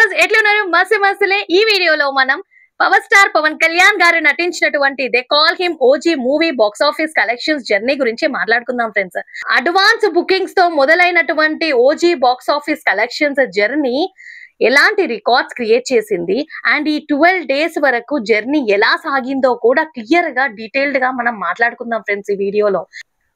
Viewers ఎట్లున్నారు మస్తు మస్తులే ఈ వీడియోలో మనం పవర్ స్టార్ పవన్ కళ్యాణ్ గారు నటించినటువంటి they call him OG movie box office collections journey గురించి మాట్లాడుకుందాం ఫ్రెండ్స్. అడ్వాన్స్ బుకింగ్స్ తో మొదలైనటువంటి OG box office collections journey ఎలాంటి రికార్డ్స్ క్రియేట్ చేసింది అండ్ ఈ 12 డేస్ వరకు జర్నీ ఎలా సాగిందో కూడా క్లియర్ గా డీటెయిల్డ్ గా మనం మాట్లాడుకుందాం ఫ్రెండ్స్ ఈ వీడియోలో.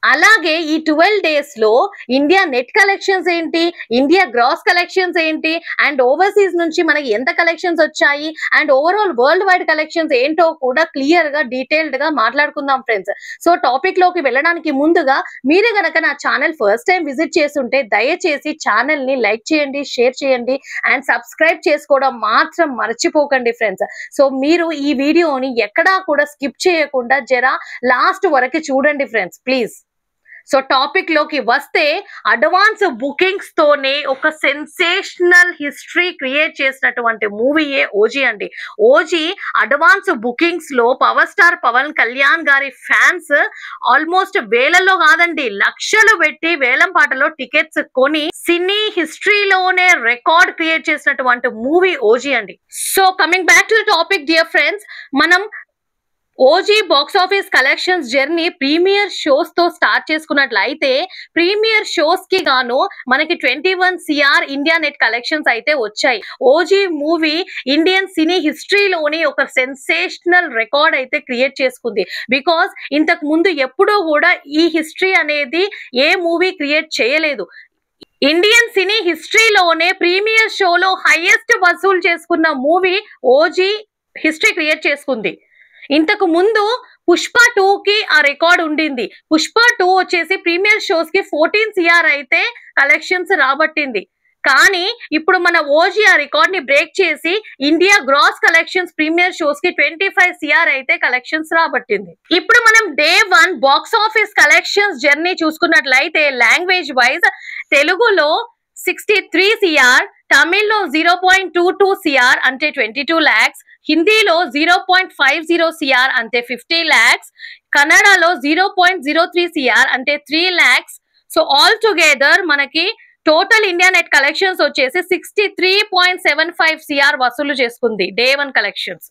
అలాగే ఈ 12 డేస్ లో ఇండియా నెట్ కలెక్షన్స్ ఏంటి, ఇండియా గ్రాస్ కలెక్షన్స్ ఏంటి, అండ్ ఓవర్సీస్ నుంచి మనకి ఎంత కలెక్షన్స్ వచ్చాయి and overall world wide collections ఏంటో కూడా క్లియర్ గా డీటెయిల్డ్ గా మాట్లాడుకుందాం ఫ్రెండ్స్. సో టాపిక్ లోకి వెళ్ళడానికి ముందుగా మీరు గనక నా ఛానల్ ఫస్ట్ టైం విజిట్ చేస్తుంటే దయచేసి ఛానల్ ని లైక్ చేయండి, షేర్ చేయండి అండ్ సబ్స్క్రైబ్ చేసుకోవడం మాత్రం మర్చిపోకండి ఫ్రెండ్స్. సో మీరు ఈ వీడియోని ఎక్కడా కూడా స్కిప్ చేయకుండా జరా లాస్ట్ వరకు చూడండి ఫ్రెండ్స్ ప్లీజ్. సో టాపిక్ లోకి వస్తే అడ్వాన్స్ బుకింగ్స్ తోనే ఒక సెన్సేషనల్ హిస్టరీ క్రియేట్ చేసినటువంటి మూవీయే ఓజీ అండి. ఓజీ అడ్వాన్స్ బుకింగ్స్ లో పవర్ స్టార్ పవన్ కళ్యాణ్ గారి ఫ్యాన్స్ ఆల్మోస్ట్ వేలల్లో కాదండి లక్షలు పెట్టి వేలం పాటలో టికెట్స్ కొని సినీ హిస్టరీలోనే రికార్డ్ క్రియేట్ చేసినటువంటి మూవీ ఓజీ అండి. So coming back to the topic dear friends, మనం OG box office collections journey premier shows తో స్టార్ట్ చేసుకున్నట్లయితే ప్రీమియర్ షోస్ కి గాను మనకి 21 CR ఇండియా నెట్ కలెక్షన్స్ అయితే వచ్చాయి. ఓజీ మూవీ ఇండియన్ సినీ హిస్టరీలోని ఒక సెన్సేషనల్ రికార్డ్ అయితే క్రియేట్ చేసుకుంది. బికాస్ ఇంతకు ముందు ఎప్పుడూ కూడా ఈ హిస్టరీ అనేది ఏ మూవీ క్రియేట్ చేయలేదు. ఇండియన్ సినీ హిస్టరీలోనే ప్రీమియర్ షోలో హైయెస్ట్ వసూలు చేసుకున్న మూవీ ఓజీ హిస్టరీ క్రియేట్ చేసుకుంది. ఇంతకు ముందు పుష్ప 2 కి ఆ రికార్డ్ ఉండింది. పుష్ప 2 వచ్చేసి ప్రీమియర్ షోస్ కి 14 CR అయితే కలెక్షన్స్ రాబట్టింది. కానీ ఇప్పుడు మన ఓజీ ఆ రికార్డ్ ని బ్రేక్ చేసి India gross collections premier shows కి 25 CR అయితే కలెక్షన్స్ రాబట్టింది. ఇప్పుడు మనం day 1 box office collections journey చూసుకున్నట్లయితే లాంగ్వేజ్ వైజ్ తెలుగులో 63 CR, తమిళ్లో 0.22 CR అంటే 22 lakhs, హిందీలో 0.50 CR అంటే 50 lakhs, కన్నడలో 0.03 CR అంటే 3 lakhs. సో ఆల్ టుగెదర్ మనకి టోటల్ ఇండియా నెట్ కలెక్షన్స్ వచ్చేసి 63.75 CR వసూలు చేసుకుంది డే 1 కలెక్షన్స్.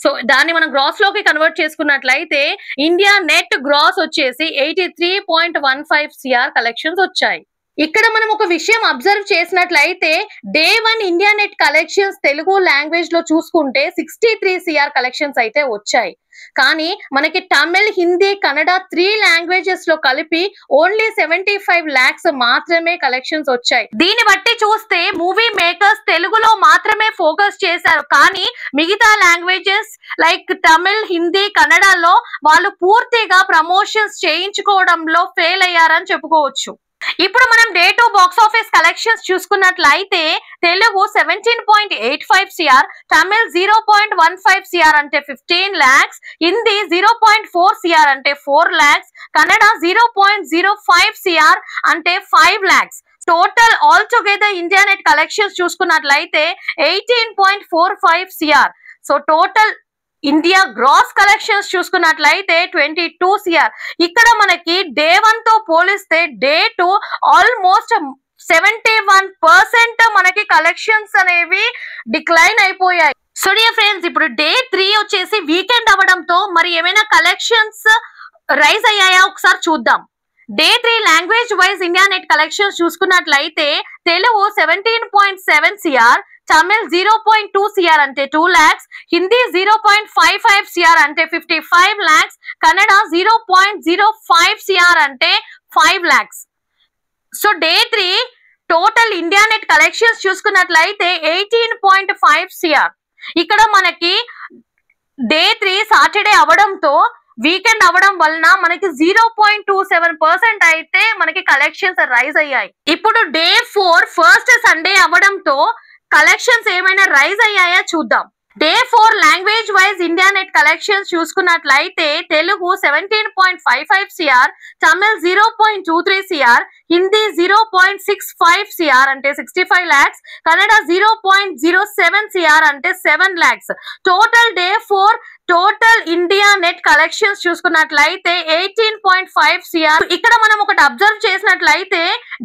సో దాన్ని మనం గ్రాస్ లోకి కన్వర్ట్ చేసుకున్నట్లయితే ఇండియా నెట్ గ్రాస్ వచ్చేసి 83.15 CR కలెక్షన్స్ వచ్చాయి. ఇక్కడ మనం ఒక విషయం అబ్జర్వ్ చేసినట్లయితే day 1 India net collections Telugu language లో చూసుకుంటే 63 CR కలెక్షన్స్ అయితే వచ్చాయి. కానీ మనకి తమిళ్, హిందీ, కన్నడ 3 లాంగ్వేజెస్ లో కలిపి ఓన్లీ 75 lakhs మాత్రమే కలెక్షన్స్ వచ్చాయి. దీన్ని బట్టి చూస్తే మూవీ మేకర్స్ తెలుగులో మాత్రమే ఫోకస్ చేశారు, కానీ మిగతా లాంగ్వేజెస్ లైక్ తమిళ్, హిందీ, కన్నడలో వాళ్ళు పూర్తిగా ప్రమోషన్స్ చేయించుకోవడంలో ఫెయిల్ అయ్యారని చెప్పుకోవచ్చు. ఇప్పుడు మనం డే 2 బాక్స్ ఆఫీస్ కలెక్షన్స్ చూసుకున్నట్లయితే తెలుగు 17.85 CR, తమిళ్ 0.15 CR అంటే 15 lakhs, హిందీ 0.4 CR అంటే 4 lakhs, కన్నడ 0.05 CR అంటే 5 lakhs. Total all together India net collections చూసుకున్నట్లయితే 18.45 CR. So total India gross collections చూసుకున్నట్లయితే 22 CR. ఇక్కడ మనకి డే 1 తో పోలిస్తే డే 2 ఆల్మోస్ట్ 71% మనకి కలెక్షన్స్ అనేవి డిక్లైన్ అయిపోయాయి. సో డియర్ ఫ్రెండ్స్, ఇప్పుడు డే 3 వచ్చేసి వీకెండ్ అవ్వడంతో మరి ఏమైనా కలెక్షన్స్ రైజ్ అయ్యాయా ఒకసారి చూద్దాం. Day 3 language wise India net collections చూసుకున్నట్లయితే తెలుగు 17.7 CR, తమిళ్ 0.2 CR అంటే 2 lakhs, హిందీ 0.55 CR అంటే 55 lakhs, కన్నడ 0.05 CR అంటే 5 lakhs. So day 3 total India net collections చూసుకున్నట్లయితే 18.5 CR. ఇక్కడ మనకి డే 3 సాటర్డే అవడంతో వీకెండ్ అవ్వడం వలన మనకి 0.27% అయితే మనకి కలెక్షన్స్ రైజ్ అయ్యాయి. ఇప్పుడు డే 4 ఫస్ట్ సండే అవ్వడంతో కలెక్షన్స్ ఏమైనా రైజ్ అయ్యాయా చూద్దాం. Day 4 language wise India net collections చూసుకున్నట్లయితే Telugu 17.55 CR, Tamil 0.23 CR, Hindi 0.65 CR అంటే 65 lakhs, కన్నడ 0.07 CR అంటే 7 lakhs. Total day 4 total India net collections చూసుకున్నట్లయితే 18.5 CR. ఇక్కడ మనం ఒకటి అబ్జర్వ్ చేసినట్లయితే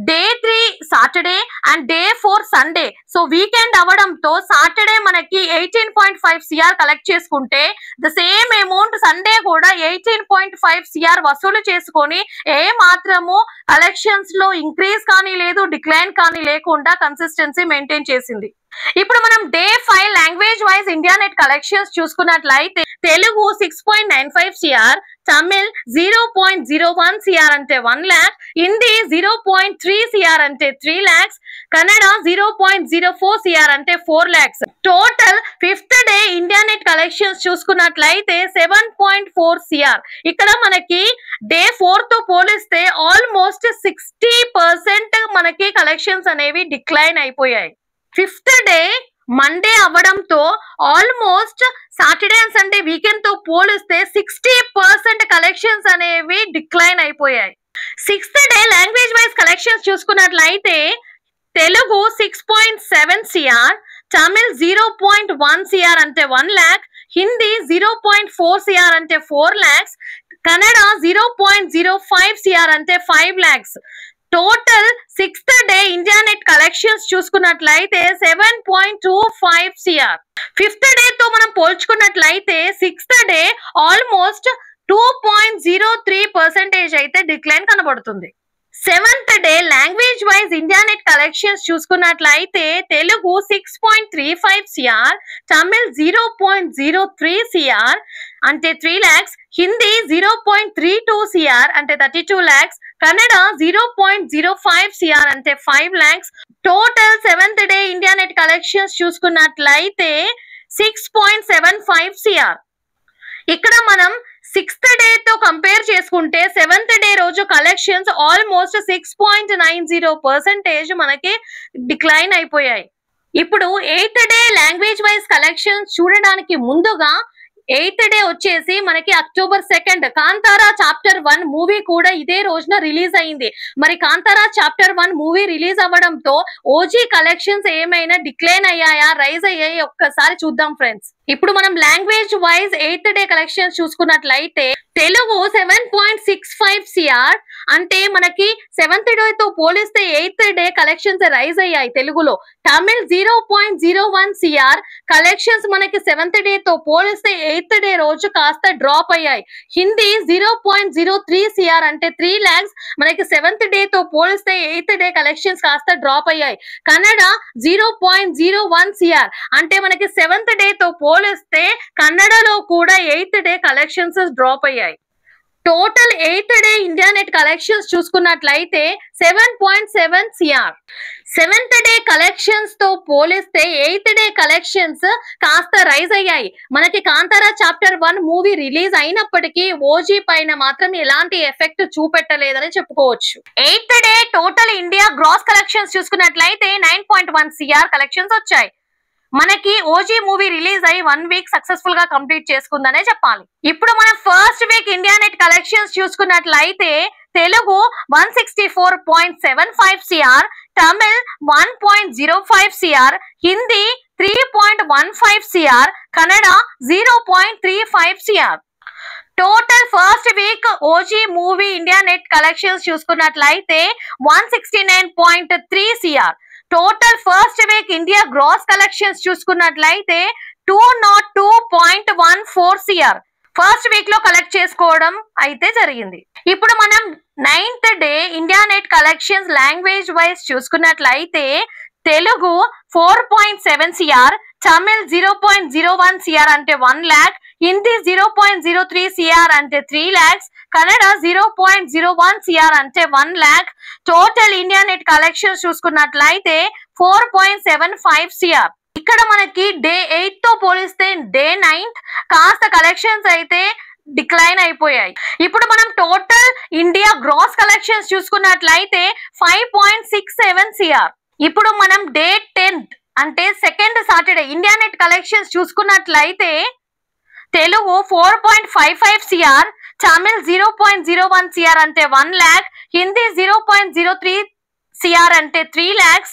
day 3 Saturday and day 4 Sunday, so weekend అవడంతో సాటర్డే మనకి 18.5 CR కలెక్ట్ చేసుకుంటే ద సేమ్ అమౌంట్ సండే కూడా 18.5 CR వసూలు చేసుకొని ఏ మాత్రము కలెక్షన్స్ లో ఇంక్రీజ్ కానీ లేదు, డిక్లైన్ కానీ లేకుండా కన్సిస్టెన్సీ మెయింటైన్ చేసింది. ఇప్పుడు మనం day 5 language wise India net collections చూసుకున్నట్లయితే తెలుగు 6.95 CR, తమిళ్ 0.01 CR అంటే 1 lakh, హిందీ 0.3 CR అంటే 3 lakhs, కన్నడ 0.04 CR అంటే 4 lakhs. Total 5th day India net collections చూసుకున్నట్లయితే 7.4 CR. ఇక్కడ మనకి డే 4 తో పోలిస్తే ఆల్మోస్ట్ 60% మనకి కలెక్షన్స్ అనేవి డిక్లైన్ అయిపోయాయి. 5th డే మండే అవ్వడంతో almost Saturday and Sunday weekend తో పోలిస్తే 60% కలెక్షన్స్ అనేవి డిక్లైన్ అయిపోయాయి. 6th day language wise collections చూసుకున్నట్లయితే తెలుగు 6.7 CR, తమిళ్ 0.1 CR అంటే 1 lakh, హిందీ 0.4 CR అంటే 4 lakhs, కన్నడ 0.05 CR అంటే 5 lakhs. Total 6th day India net collections చూసుకున్నట్లయితే 7.25 CR. 5th డే తో మనం పోల్చుకున్నట్లయితే 6th డే ఆల్మోస్ట్ 2.03% అయితే డిక్లైన్ కనబడుతుంది. 7th day language wise India net collections చూసుకున్నట్లయితే తెలుగు 6.35 CR, తమిళ్ 0.03 CR అంటే 3 lakhs, హిందీ 0.32 CR అంటే 32 lakhs, కన్నడ 0.05 CR అంటే 5 lakhs. Total 7th day India net collections చూసుకున్నట్లయితే 6.75 CR. ఇక్కడ మనం 6th డే తో కంపేర్ చేసుకుంటే 7th డే రోజు కలెక్షన్స్ ఆల్మోస్ట్ 6.90% మనకి డిక్లైన్ అయిపోయాయి. ఇప్పుడు 8th day language wise collections చూడడానికి ముందుగా 8th డే వచ్చేసి మనకి October 2nd Kantara chapter 1 movie కూడా ఇదే రోజున రిలీజ్ అయింది. మరి కాంతారా చాప్టర్ 1 మూవీ రిలీజ్ అవ్వడంతో ఓజీ కలెక్షన్స్ ఏమైనా డిక్లైన్ అయ్యాయా, రైజ్ అయ్యాయి ఒక్కసారి చూద్దాం ఫ్రెండ్స్. ఇప్పుడు మనం language wise 8th day collections చూసుకున్నట్లయితే తెలుగు 7.65 CR అంటే మనకి 7th డే తో పోలిస్తే 8th డే కలెక్షన్స్ రైజ్ అయ్యాయి తెలుగులో. తమిళ్ 0.01 CR కలెక్షన్స్ మనకి 7th డే తో పోలిస్తే 8th డే రోజు కాస్త డ్రాప్ అయ్యాయి. హిందీ 0.03 CR అంటే 3 lakhs మనకి 7th డే తో పోలిస్తే 8th డే కలెక్షన్స్ కాస్త డ్రాప్ అయ్యాయి. కన్నడ 0.01 CR అంటే మనకి 7th డే తో పోలిస్తే కన్నడలో కూడా 8th డే కలెక్షన్స్ డ్రాప్ అయ్యాయి. Total 8th day India net collections చూసుకున్నట్లయితే 7.7 CR. 7th డే కలెక్షన్స్ తో పోలిస్తే 8th డే కలెక్షన్స్ కాస్త రైజ్ అయ్యాయి. మనకి కాంతారా చాప్టర్ 1 మూవీ రిలీజ్ అయినప్పటికీ ఓజీ పైన మాత్రం ఎలాంటి ఎఫెక్ట్ చూపెట్టలేదని చెప్పుకోవచ్చు. 8th day total India gross collections చూసుకున్నట్లయితే 9.1 CR కలెక్షన్స్ వచ్చాయి. మనకి ఓజీ మూవీ రిలీజ్ అయ్యి 1 వీక్ సక్సెస్ఫుల్ గా కంప్లీట్ చేసుకుందనే చెప్పాలి. ఇప్పుడు మనం first week India net collections చూసుకున్నట్లయితే Telugu 164.75 CR, Tamil 1.05 CR, Hindi 3.15 CR, Kannada 0.35 CR. Total first week OG movie India net collections చూసుకున్నట్లయితే 169.3 CR. Total first week India gross collections చూసుకున్నట్లయితే 202.14 CR ఫస్ట్ వీక్ లో కలెక్ట్ చేసుకోవడం అయితే జరిగింది. ఇప్పుడు మనం 9th day India net collections language wise చూసుకున్నట్లయితే తెలుగు 4.7 CR, తమిళ్ 0.01 CR అంటే 1 lakh, హిందీ 0.03 CR అంటే 3 lakhs, కన్నడ 0.01 CR అంటే 1 lakh. Total India net collections చూసుకున్నట్లయితే 4.75 CR. ఇక్కడ మనకి డే 8 తో పోలిస్తే డే 9 కాస్త కలెక్షన్స్ అయితే డిక్లైన్ అయిపోయాయి. ఇప్పుడు మనం టోటల్ ఇండియా గ్రాస్ కలెక్షన్స్ చూసుకున్నట్లయితే 5.67 CR. ఇప్పుడు మనం డే 10th అంటే 2nd Saturday India net collections చూసుకున్నట్లయితే తెలుగు 4.55 CR, తమిళ్ 0.01 CR అంటే 1 lakh, హిందీ 0.03 CR అంటే 3 lakhs,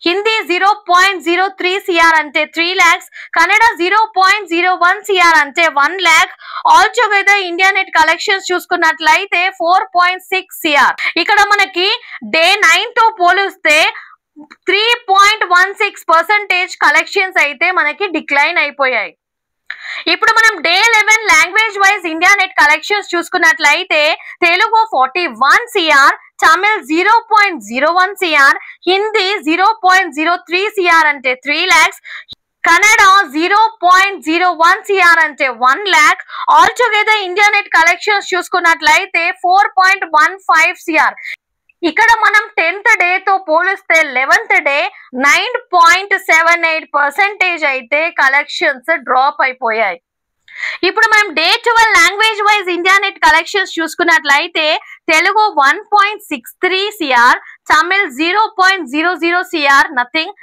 హిందీ 0.03 CR అంటే 3 lakhs, కన్నడ 0.01 CR అంటే 1 lakh. All together India net collections చూసుకున్నట్లయితే 4.6 CR. ఇక్కడ మనకి డే 9 తో పోలిస్తే 3.16% కలెక్షన్స్ అయితే మనకి డిక్లైన్ అయిపోయాయి. ఇప్పుడు మనం day 11 language wise India net collections చూసుకున్నట్లయితే Telugu 41 CR, Tamil 0.01 CR, Hindi 0.03 CR అంటే 3 lakhs, కన్నడ 0.01 CR అంటే 1 lakh. All together India net collections చూసుకున్నట్లయితే 4.15 CR. ఇక్కడ మనం 10th డే తో పోలిస్తే 11th డే 9.78% అయితే కలెక్షన్స్ డ్రాప్ అయిపోయాయి. ఇప్పుడు మనం day 12 language wise India net collections చూసుకున్నట్లయితే Telugu 1.63 CR, Tamil 0.00 CR, nothing,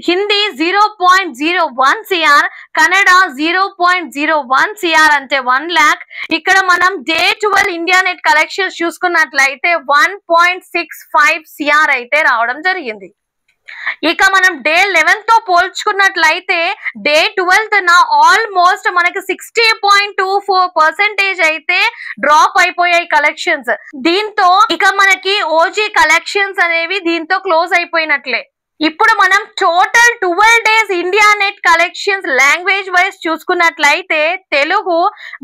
Hindi 0.01 CR, Kannada 0.01 CR అంటే 1 lakh. ఇక్కడ మనం డే 12 ఇండియా నెట్ కలెక్షన్స్ చూసుకున్నట్లయితే 1.65 CR అయితే రావడం జరిగింది. ఇక మనం డే 11 తో పోల్చుకున్నట్లయితే డే 12th ఆల్మోస్ట్ మనకి 60.24% అయితే డ్రాప్ అయిపోయాయి కలెక్షన్స్. దీంతో ఇక మనకి ఓజీ కలెక్షన్స్ అనేవి దీంతో క్లోజ్ అయిపోయినట్లే. ఇప్పుడు మనం total 12 days India net collections language wise చూసుకున్నట్లయితే Telugu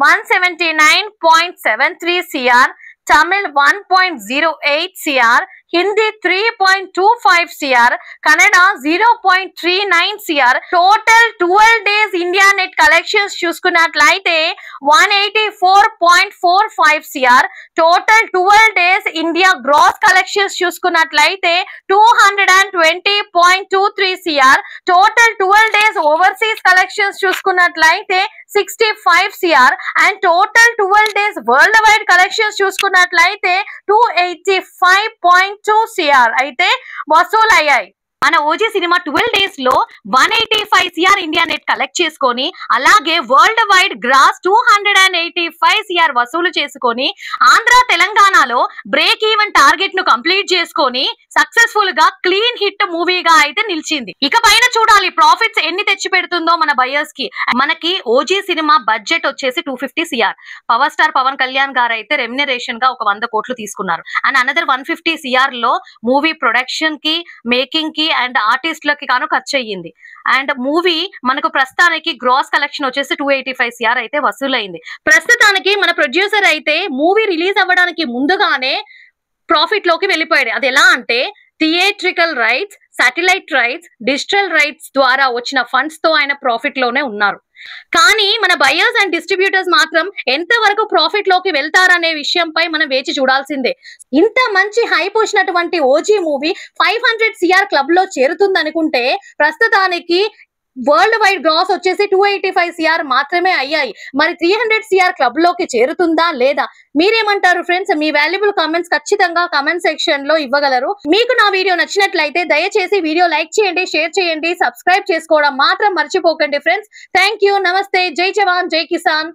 179.73 CR, Tamil 1.08 CR, Hindi 3.25 CR, Kannada 0.39 CR. Total 12 days India net collections చూసుకున్నట్లయితే 184.45 CR. Total 12 days India gross collections చూసుకున్నట్లయితే 220.23 CR. Total 12 days overseas collections చూసుకున్నట్లయితే 65 CR. And total 12 days world wide collections చూసుకున్నట్లయితే 285.2 CR అయితే వసూలు అయ్యాయి. మన OG cinema 12 days లో 185 CR India net collect చేసుకొని అలాగే వరల్డ్ వైడ్ గ్రాస్ 285 CR వసూలు చేసుకొని ఆంధ్ర తెలంగాణలో బ్రేక్ ఈవెన్ టార్గెట్ ను కంప్లీట్ చేసుకొని సక్సెస్ఫుల్ గా క్లీన్ హిట్ మూవీగా అయితే నిలిచింది. ఇక పైన చూడాలి ప్రాఫిట్స్ ఎన్ని తెచ్చి పెడుతుందో మన బయర్స్ కి. మనకి ఓజీ సినిమా బడ్జెట్ వచ్చేసి 250 CR. Power star Pawan Kalyan garu అయితే రెమ్యునరేషన్ గా ఒక 100 కోట్లు తీసుకున్నారు. అండ్ అనదర్ 150 CR లో మూవీ ప్రొడక్షన్ కి, మేకింగ్ కి అండ్ ఆర్టిస్టులకి కాను ఖర్చు అయ్యింది. అండ్ మూవీ మనకు ప్రస్తుతానికి గ్రాస్ కలెక్షన్ వచ్చేసి 285 CR అయితే వసూలైంది. ప్రస్తుతానికి మన ప్రొడ్యూసర్ అయితే మూవీ రిలీజ్ అవ్వడానికి ముందుగానే ప్రాఫిట్ లోకి వెళ్ళిపోయాడు. అది ఎలా అంటే theatrical rights, satellite rights, digital rights ద్వారా వచ్చిన ఫండ్స్ తో ఆయన ప్రాఫిట్ లోనే ఉన్నారు. కానీ మన బయర్స్ అండ్ డిస్ట్రిబ్యూటర్స్ మాత్రం ఎంత వరకు ప్రాఫిట్ లోకి వెళ్తారనే విషయంపై మనం వేచి చూడాల్సిందే. ఇంత మంచి హైప్ వచ్చినటువంటి ఓజీ మూవీ 500 CR క్లబ్ లో చేరుతుంది అనుకుంటే ప్రస్తుతానికి వరల్డ్ వైడ్ గ్రాస్ వచ్చేసి 285 CR మాత్రమే అయ్యాయి. మరి 300 CR క్లబ్ లోకి చేరుతుందా లేదా? మీరేమంటారు ఫ్రెండ్స్? మీ వాల్యుబుల్ కామెంట్స్ ఖచ్చితంగా కామెంట్ సెక్షన్ లో ఇవ్వగలరు. మీకు నా వీడియో నచ్చినట్లయితే దయచేసి వీడియో లైక్ చేయండి, షేర్ చేయండి, సబ్స్క్రైబ్ చేసుకోవడం మాత్రం మర్చిపోకండి ఫ్రెండ్స్. థ్యాంక్ యూ, నమస్తే, జై జవాన్, జై కిసాన్.